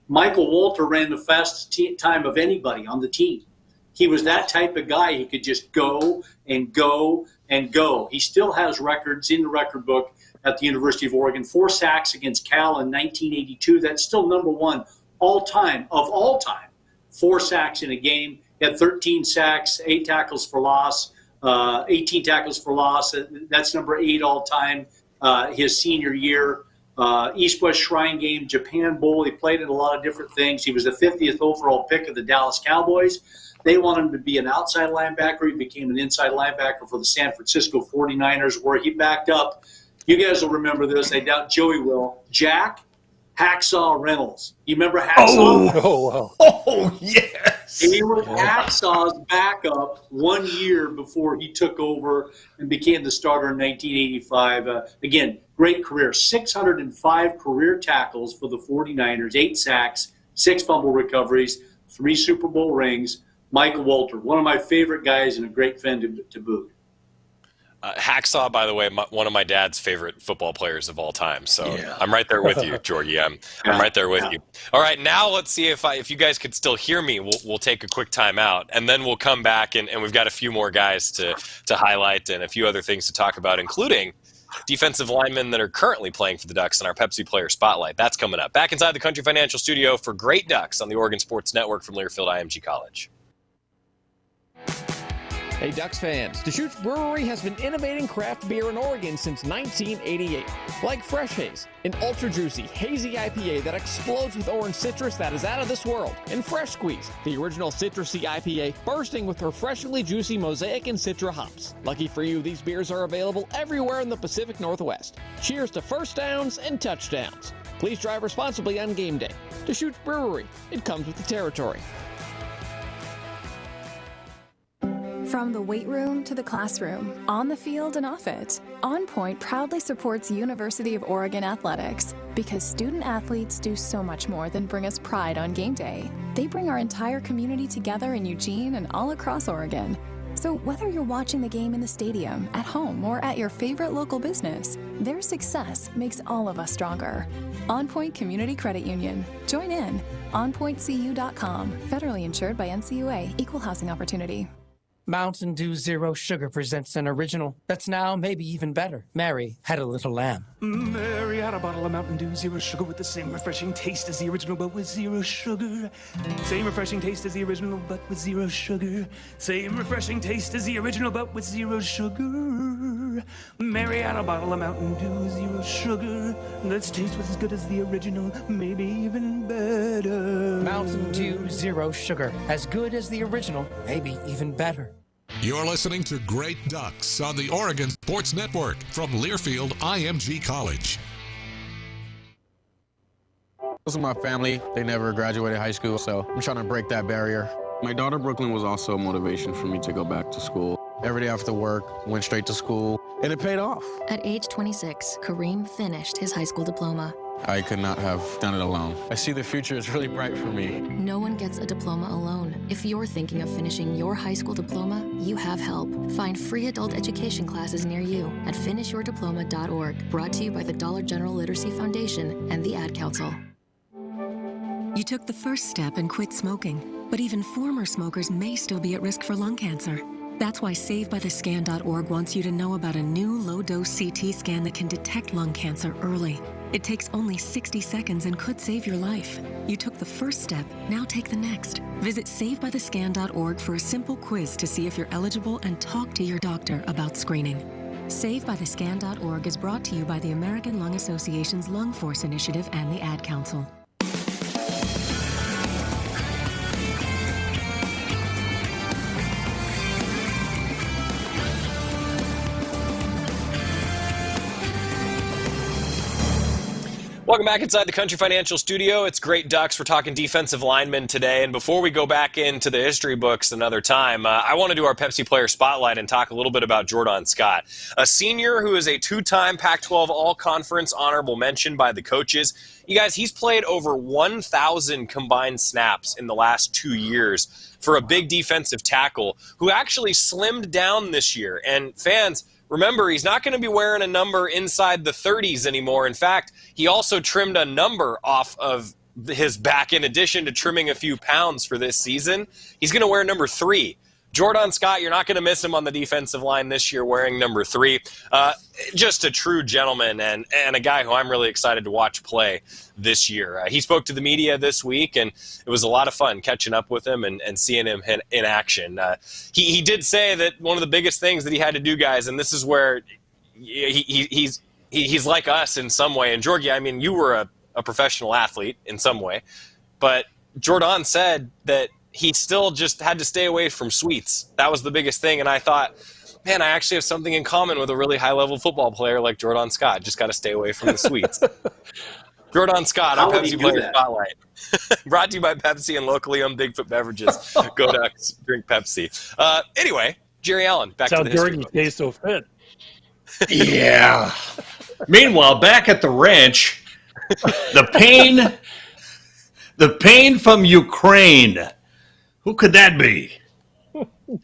Michael Walter ran the fastest time of anybody on the team. He was that type of guy. He could just go and go and go. He still has records in the record book at the University of Oregon. 4 sacks against Cal in 1982. That's still number 1 all time. 4 sacks in a game. He had 13 sacks, 8 tackles for loss. 18 tackles for loss. That's number 8 all time his senior year. East-West Shrine Game, Japan Bowl. He played in a lot of different things. He was the 50th overall pick of the Dallas Cowboys. They wanted him to be an outside linebacker. He became an inside linebacker for the San Francisco 49ers, where he backed up. You guys will remember this. I doubt Joey will. Jack Hacksaw Reynolds. You remember Hacksaw? Oh, wow. Oh, yes. He was Hacksaw's backup 1 year before he took over and became the starter in 1985. Again, great career. 605 career tackles for the 49ers, 8 sacks, 6 fumble recoveries, 3 Super Bowl rings. Michael Walter, one of my favorite guys and a great friend to boot. Hacksaw, by the way, one of my dad's favorite football players of all time. So I'm right there with you, Jordy. I'm right there with you. All right, now let's see if you guys could still hear me. We'll take a quick time out, and then we'll come back, and we've got a few more guys to highlight and a few other things to talk about, including defensive linemen that are currently playing for the Ducks in our Pepsi Player Spotlight. That's coming up. Back inside the Country Financial Studio for Great Ducks on the Oregon Sports Network from Learfield IMG College. Hey, Ducks fans, Deschutes Brewery has been innovating craft beer in Oregon since 1988. Like Fresh Haze, an ultra-juicy, hazy IPA that explodes with orange citrus that is out of this world. And Fresh Squeeze, the original citrusy IPA bursting with refreshingly juicy Mosaic and Citra hops. Lucky for you, these beers are available everywhere in the Pacific Northwest. Cheers to first downs and touchdowns. Please drive responsibly on game day. Deschutes Brewery, it comes with the territory. From the weight room to the classroom, on the field and off it, On Point proudly supports University of Oregon athletics because student athletes do so much more than bring us pride on game day. They bring our entire community together in Eugene and all across Oregon. So whether you're watching the game in the stadium, at home, or at your favorite local business, their success makes all of us stronger. On Point Community Credit Union. Join in. OnPointCU.com. Federally insured by NCUA. Equal housing opportunity. Mountain Dew Zero Sugar presents an original that's now maybe even better. Mary had a little lamb. Mary had a bottle of Mountain Dew Zero Sugar with the same refreshing taste as the original, but with zero sugar. Same refreshing taste as the original, but with zero sugar. Same refreshing taste as the original, but with zero sugar. Mary had a bottle of Mountain Dew Zero Sugar. Let's taste was as good as the original, maybe even better. Mountain Dew Zero Sugar. As good as the original, maybe even better. You're listening to Great Ducks on the Oregon Sports Network from Learfield IMG College. Most of my family, they never graduated high school, so I'm trying to break that barrier. My daughter Brooklyn was also a motivation for me to go back to school. Every day after work, went straight to school, and it paid off. At age 26, Kareem finished his high school diploma. I could not have done it alone. I see the future is really bright for me. No one gets a diploma alone. If you're thinking of finishing your high school diploma, you have help. Find free adult education classes near you at finishyourdiploma.org. Brought to you by the Dollar General Literacy Foundation and the Ad Council. You took the first step and quit smoking, but even former smokers may still be at risk for lung cancer. That's why SaveByTheScan.org wants you to know about a new low-dose CT scan that can detect lung cancer early. It takes only 60 seconds and could save your life. You took the first step, now take the next. Visit SaveByTheScan.org for a simple quiz to see if you're eligible and talk to your doctor about screening. SaveByTheScan.org is brought to you by the American Lung Association's Lung Force Initiative and the Ad Council. Welcome back inside the Country Financial Studio. It's Great Ducks. We're talking defensive linemen today. And before we go back into the history books another time, I want to do our Pepsi Player Spotlight and talk a little bit about Jordan Scott, a senior who is a two-time Pac-12 All-Conference honorable mention by the coaches. You guys, he's played over 1,000 combined snaps in the last 2 years for a big defensive tackle who actually slimmed down this year. And fans, remember, he's not going to be wearing a number inside the 30s anymore. In fact, he also trimmed a number off of his back in addition to trimming a few pounds for this season. He's going to wear number 3. Jordan Scott, you're not going to miss him on the defensive line this year wearing number 3. Just a true gentleman and a guy who I'm really excited to watch play this year. He spoke to the media this week, and it was a lot of fun catching up with him and seeing him in action. He did say that one of the biggest things that he had to do, guys, and this is where he's he's like us in some way. And Georgie, I mean, you were a professional athlete in some way, but Jordan said that he still just had to stay away from sweets. That was the biggest thing. And I thought, man, I actually have something in common with a really high-level football player like Jordan Scott. Just got to stay away from the sweets. Jordan Scott on Pepsi Player Spotlight. Brought to you by Pepsi and locally owned Bigfoot Beverages. Go Ducks, drink Pepsi. Anyway, Jerry Allen, back to the history. That's how Georgie stays so fit. Yeah. Meanwhile, back at the ranch, the pain from Ukraine. Who could that be?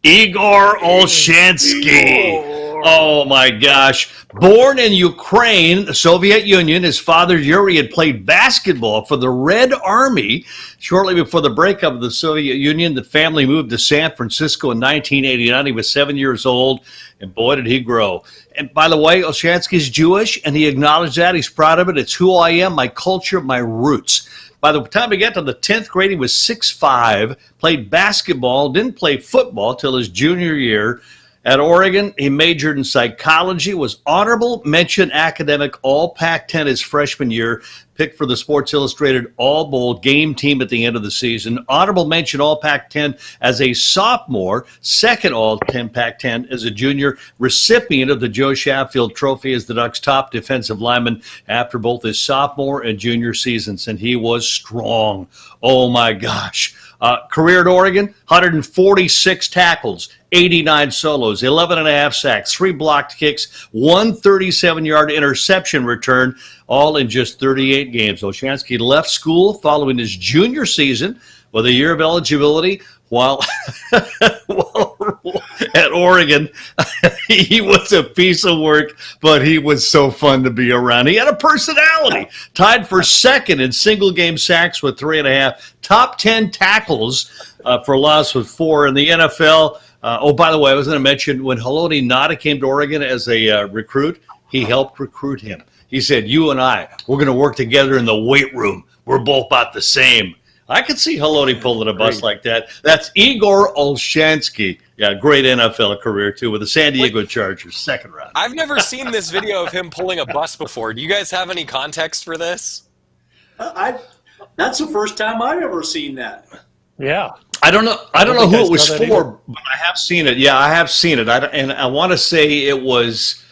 Igor Olshansky. Oh, my gosh. Born in Ukraine, the Soviet Union, his father, Yuri, had played basketball for the Red Army. Shortly before the breakup of the Soviet Union, the family moved to San Francisco in 1989. He was 7 years old, and boy, did he grow. And by the way, Olshansky's Jewish, and he acknowledged that. He's proud of it. It's who I am, my culture, my roots. By the time he got to the 10th grade, he was 6'5", played basketball, didn't play football till his junior year. At Oregon, he majored in psychology, was honorable mention academic all Pac-10 his freshman year, picked for the Sports Illustrated All-Bowl game team at the end of the season, honorable mention all Pac-10 as a sophomore, second all-10 Pac-10 as a junior, recipient of the Joe Shaffield Trophy as the Ducks' top defensive lineman after both his sophomore and junior seasons, and he was strong. Oh, my gosh. Career at Oregon, 146 tackles, 89 solos, 11.5 sacks, 3 blocked kicks, 1 37-yard interception return, all in just 38 games. Olshansky left school following his junior season with a year of eligibility. While at Oregon, he was a piece of work, but he was so fun to be around. He had a personality. Tied for second in single-game sacks with 3.5. Top 10 tackles for loss with 4 in the NFL. By the way, I was going to mention when Haloti Ngata came to Oregon as a recruit, he helped recruit him. He said, you and I, we're going to work together in the weight room. We're both about the same. I could see Haloti pulling a bus like that. That's Igor Olshansky. Yeah, great NFL career, too, with the San Diego Chargers, second round. I've never seen this video of him pulling a bus before. Do you guys have any context for this? That's the first time I've ever seen that. Yeah. I don't know who it was for, but I have seen it. Yeah, I have seen it. And I want to say it was,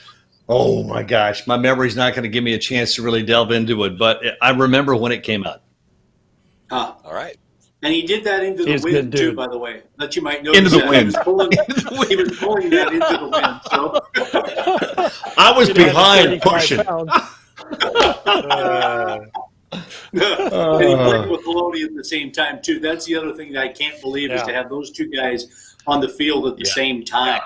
oh, my gosh, my memory's not going to give me a chance to really delve into it, but I remember when it came out. All right. And he did that into the wind, too, by the way. That you might notice. Into the wind. He was pulling that into the wind. So. I was behind pushing. And he played with Haloti at the same time, too. That's the other thing that I can't believe is to have those two guys on the field at the same time.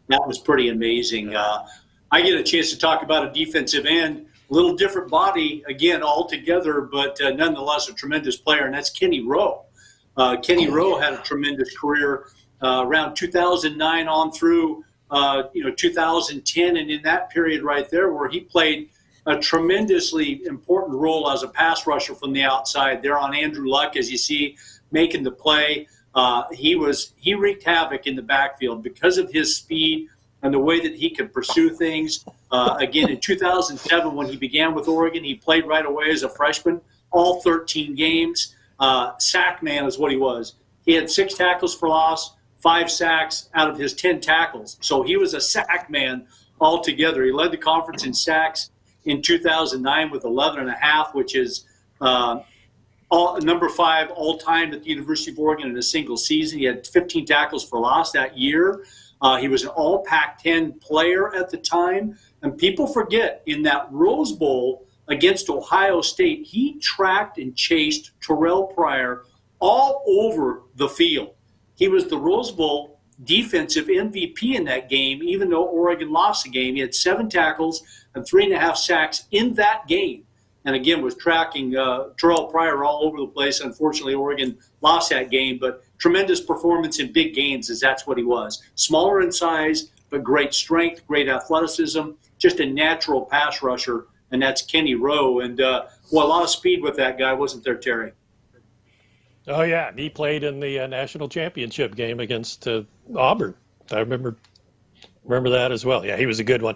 That was pretty amazing. I get a chance to talk about a defensive end. Little different body, again, altogether, but nonetheless a tremendous player, and that's Kenny Rowe. Kenny Rowe had a tremendous career around 2009 on through 2010, and in that period right there where he played a tremendously important role as a pass rusher from the outside there on Andrew Luck, as you see, making the play. He wreaked havoc in the backfield because of his speed and the way that he could pursue things. Again, in 2007, when he began with Oregon, he played right away as a freshman, all 13 games. Sack man is what he was. He had 6 tackles for loss, 5 sacks out of his 10 tackles. So he was a sack man altogether. He led the conference in sacks in 2009 with 11.5, which is number 5 all-time at the University of Oregon in a single season. He had 15 tackles for loss that year. He was an all Pac-10 player at the time. And people forget, in that Rose Bowl against Ohio State, he tracked and chased Terrell Pryor all over the field. He was the Rose Bowl defensive MVP in that game, even though Oregon lost the game. He had 7 tackles and 3.5 sacks in that game. And again, was tracking Terrell Pryor all over the place. Unfortunately, Oregon lost that game, but tremendous performance in big games, as that's what he was. Smaller in size, but great strength, great athleticism, just a natural pass rusher, and that's Kenny Rowe. And, a lot of speed with that guy, wasn't there, Terry? Oh, yeah. He played in the national championship game against Auburn. I remember Remember that as well. Yeah, he was a good one.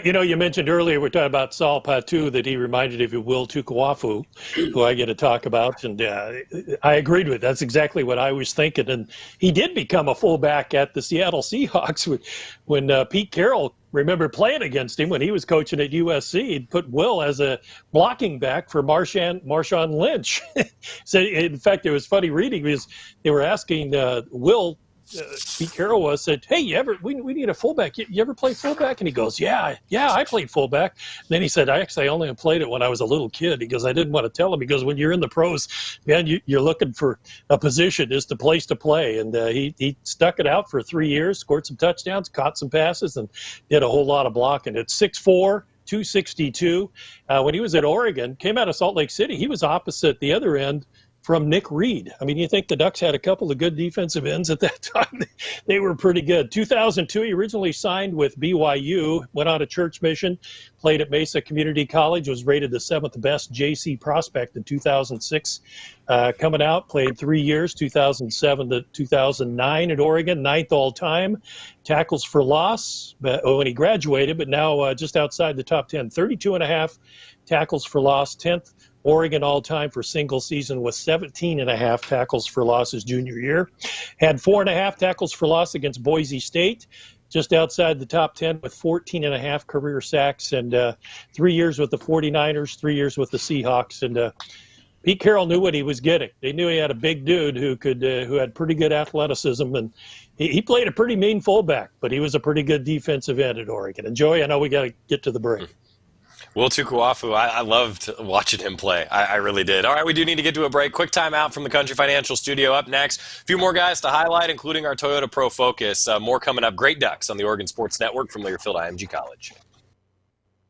You mentioned earlier, we're talking about Saul Patu, that he reminded you of Will Tukuafu, who I get to talk about. And I agreed with it. That's exactly what I was thinking. And he did become a fullback at the Seattle Seahawks when Pete Carroll, remember playing against him when he was coaching at USC. He'd put Will as a blocking back for Marshawn Lynch. So, in fact, it was funny reading because they were asking Will, Pete Carroll said, "Hey, we need a fullback. You ever play fullback?" And he goes, "Yeah, I played fullback." And then he said, "I only played it when I was a little kid." He goes, "I didn't want to tell him." He goes, "When you're in the pros, man, you're looking for a position, is the place to play." And he stuck it out for 3 years, scored some touchdowns, caught some passes, and did a whole lot of blocking. At 6'4", 262, when he was at Oregon, came out of Salt Lake City, he was opposite the other end from Nick Reed. I mean, you think the Ducks had a couple of good defensive ends at that time? They were pretty good. 2002, he originally signed with BYU, went on a church mission, played at Mesa Community College, was rated the 7th best JC prospect in 2006. Coming out, played 3 years, 2007 to 2009 at Oregon, 9th all-time. Tackles for loss when he graduated, but now just outside the top 10. 32.5 tackles for loss, 10th Oregon all-time for single season with 17.5 tackles for loss his junior year. Had 4.5 tackles for loss against Boise State, just outside the top 10 with 14.5 career sacks, and 3 years with the 49ers, 3 years with the Seahawks. And Pete Carroll knew what he was getting. They knew he had a big dude who had pretty good athleticism, and he played a pretty mean fullback, but he was a pretty good defensive end at Oregon. And Joey, I know we got to get to the break. Will Tukuafu, I loved watching him play. I really did. All right, we do need to get to a break. Quick timeout from the Country Financial Studio up next. A few more guys to highlight, including our Toyota Pro Focus. More coming up. Great Ducks on the Oregon Sports Network from Learfield IMG College.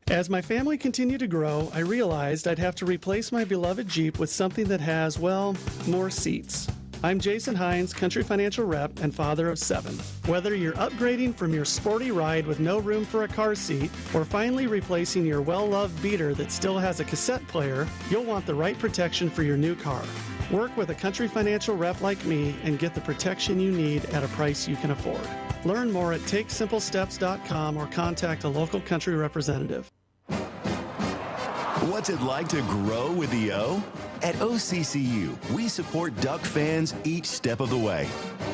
As my family continued to grow, I realized I'd have to replace my beloved Jeep with something that has, well, more seats. I'm Jason Hines, Country Financial Rep and father of 7. Whether you're upgrading from your sporty ride with no room for a car seat or finally replacing your well-loved beater that still has a cassette player, you'll want the right protection for your new car. Work with a Country Financial Rep like me and get the protection you need at a price you can afford. Learn more at TakeSimpleSteps.com or contact a local Country representative. What's it like to grow with the O? At OCCU, we support Duck fans each step of the way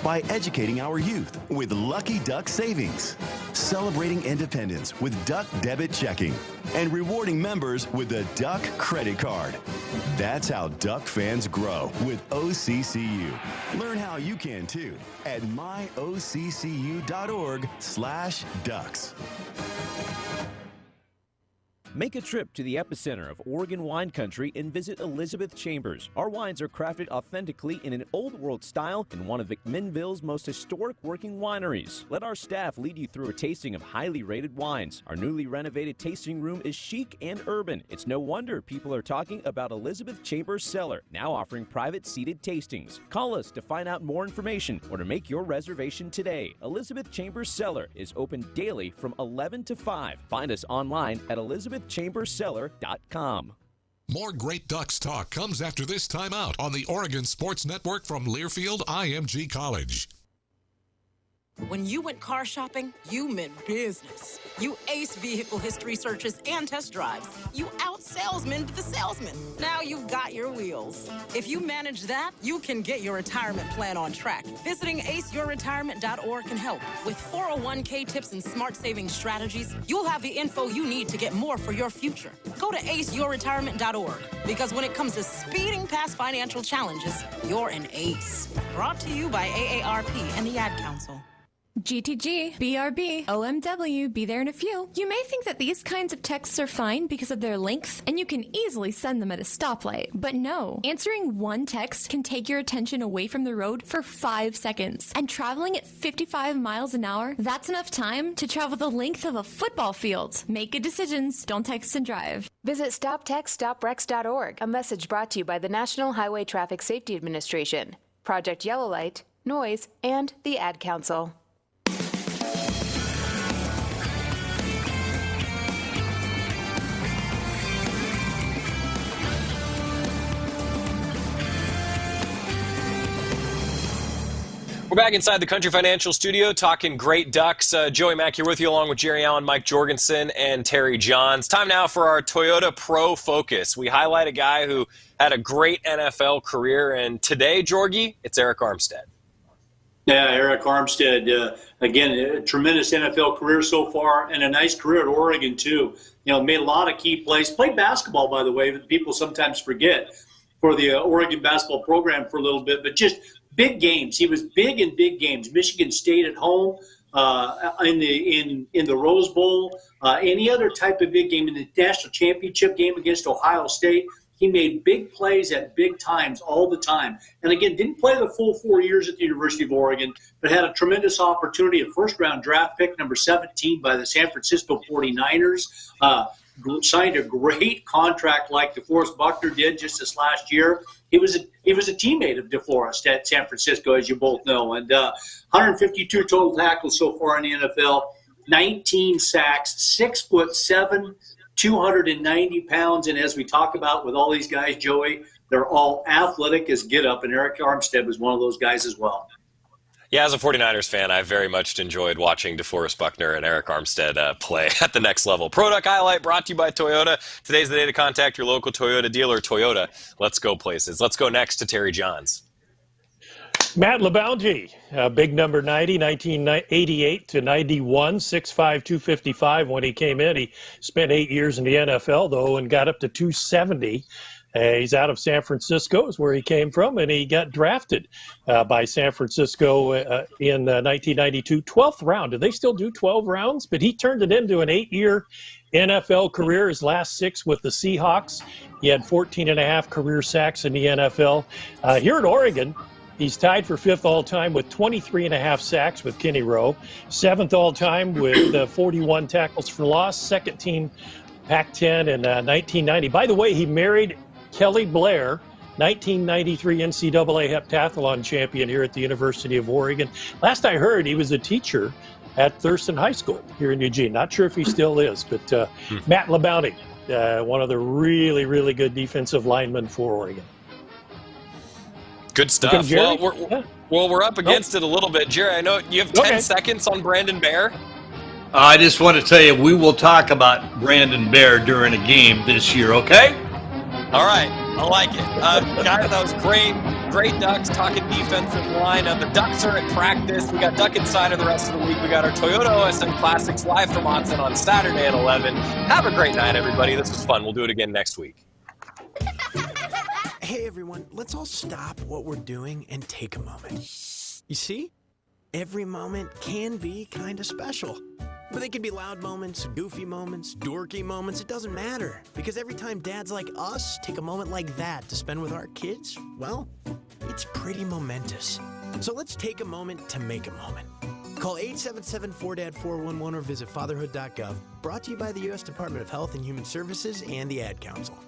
by educating our youth with Lucky Duck Savings, celebrating independence with Duck Debit Checking, and rewarding members with the Duck Credit Card. That's how Duck fans grow with OCCU. Learn how you can too at myoccu.org/ducks. Make a trip to the epicenter of Oregon wine country and visit Elizabeth Chambers. Our wines are crafted authentically in an old-world style in one of McMinnville's most historic working wineries. Let our staff lead you through a tasting of highly rated wines. Our newly renovated tasting room is chic and urban. It's no wonder people are talking about Elizabeth Chambers Cellar, now offering private seated tastings. Call us to find out more information or to make your reservation today. Elizabeth Chambers Cellar is open daily from 11 to 5. Find us online at elizabethchamberscellar.com. More Great Ducks talk comes after this timeout on the Oregon Sports Network from Learfield IMG College. When you went car shopping, you meant business. You aced vehicle history searches and test drives. You out-salesmaned the salesman. Now you've got your wheels. If you manage that, you can get your retirement plan on track. Visiting aceyourretirement.org can help. With 401k tips and smart saving strategies, you'll have the info you need to get more for your future. Go to aceyourretirement.org, because when it comes to speeding past financial challenges, you're an ace. Brought to you by AARP and the Ad Council. GTG, BRB, OMW, be there in a few. You may think that these kinds of texts are fine because of their length, and you can easily send them at a stoplight. But no, answering one text can take your attention away from the road for 5 seconds. And traveling at 55 miles an hour, that's enough time to travel the length of a football field. Make good decisions. Don't text and drive. Visit StopTextStopWrecks.org, a message brought to you by the National Highway Traffic Safety Administration, Project Yellow Light, Noise, and the Ad Council. We're back inside the Country Financial Studio talking great Ducks. Joey Mack here with you along with Jerry Allen, Mike Jorgensen, and Terry Johns. Time now for our Toyota Pro Focus. We highlight a guy who had a great NFL career, and today, Jorgie, it's Eric Armstead. Yeah, Eric Armstead, again, a tremendous NFL career so far and a nice career at Oregon, too. Made a lot of key plays. Played basketball, by the way, that people sometimes forget, for the Oregon basketball program for a little bit, but just big games. He was big in big games. Michigan State at home, in the Rose Bowl, any other type of big game, in the national championship game against Ohio State. He made big plays at big times all the time. And again, didn't play the full 4 years at the University of Oregon, but had a tremendous opportunity, a first-round draft pick, number 17 by the San Francisco 49ers. Signed a great contract like Deforest Buckner did just this last year. He was a teammate of Deforest at San Francisco, as you both know. And 152 total tackles so far in the NFL, 19 sacks, 6'7", 290 pounds. And as we talk about with all these guys, Joey, they're all athletic as get up. And Eric Armstead was one of those guys as well. Yeah, as a 49ers fan, I very much enjoyed watching Deforest Buckner and Eric Armstead play at the next level. Product Highlight brought to you by Toyota. Today's the day to contact your local Toyota dealer. Toyota, let's go places. Let's go next to Terry Johns. Matt Labalje, big number 90, 1988 to 91, 6'5", 255 when he came in. He spent 8 years in the NFL, though, and got up to 270. He's out of San Francisco, is where he came from, and he got drafted by San Francisco in 1992, 12th round. Do they still do 12 rounds? But he turned it into an 8-year NFL career, his last 6 with the Seahawks. He had 14 and a half career sacks in the NFL. Here at Oregon, he's tied for 5th all-time with 23 and a half sacks with Kenny Rowe, 7th all-time with 41 tackles for loss, second team Pac-10 in 1990. By the way, he married Kelly Blair, 1993 NCAA heptathlon champion here at the University of Oregon. Last I heard, he was a teacher at Thurston High School here in Eugene. Not sure if he still is, but Matt Labalje, one of the really, really good defensive linemen for Oregon. Good stuff. Okay, we're up against it a little bit. Jerry, I know you have 10 seconds on Brandon Bear. I just want to tell you, we will talk about Brandon Bear during a game this year, okay? All right. I like it. Guys, that was great. Great Ducks talking defensive line. The Ducks are at practice. We got Duck Insider the rest of the week. We got our Toyota OSM Classics live from Autzen on Saturday at 11. Have a great night, everybody. This was fun. We'll do it again next week. Hey, everyone. Let's all stop what we're doing and take a moment. You see? Every moment can be kind of special. But they can be loud moments, goofy moments, dorky moments. It doesn't matter. Because every time dads like us take a moment like that to spend with our kids, well, it's pretty momentous. So let's take a moment to make a moment. Call 877-4DAD-411 or visit fatherhood.gov. Brought to you by the U.S. Department of Health and Human Services and the Ad Council.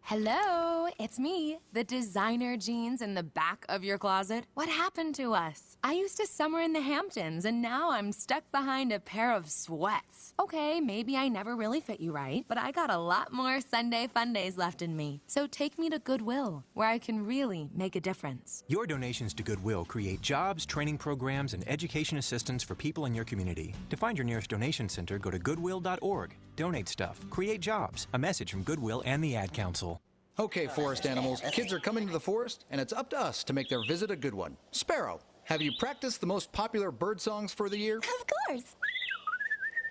Hello, it's me, the designer jeans in the back of your closet. What happened to us? I used to summer in the Hamptons, and now I'm stuck behind a pair of sweats. Okay, maybe I never really fit you right, but I got a lot more Sunday fun days left in me. So take me to Goodwill, where I can really make a difference. Your donations to Goodwill create jobs, training programs, and education assistance for people in your community. To find your nearest donation center, go to goodwill.org. Donate stuff, create jobs. A message from Goodwill and the Ad Council. Okay, forest animals, kids are coming to the forest, and it's up to us to make their visit a good one. Sparrow, have you practiced the most popular bird songs for the year? Of course.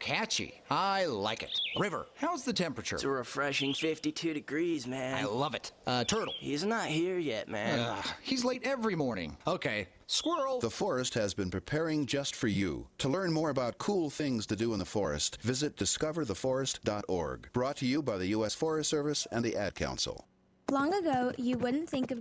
Catchy. I like it. River, how's the temperature? It's a refreshing 52 degrees, man. I love it. Turtle. He's not here yet, man. He's late every morning. Okay. Squirrel. The forest has been preparing just for you. To learn more about cool things to do in the forest, visit discovertheforest.org. Brought to you by the U.S. Forest Service and the Ad Council. Long ago, you wouldn't think of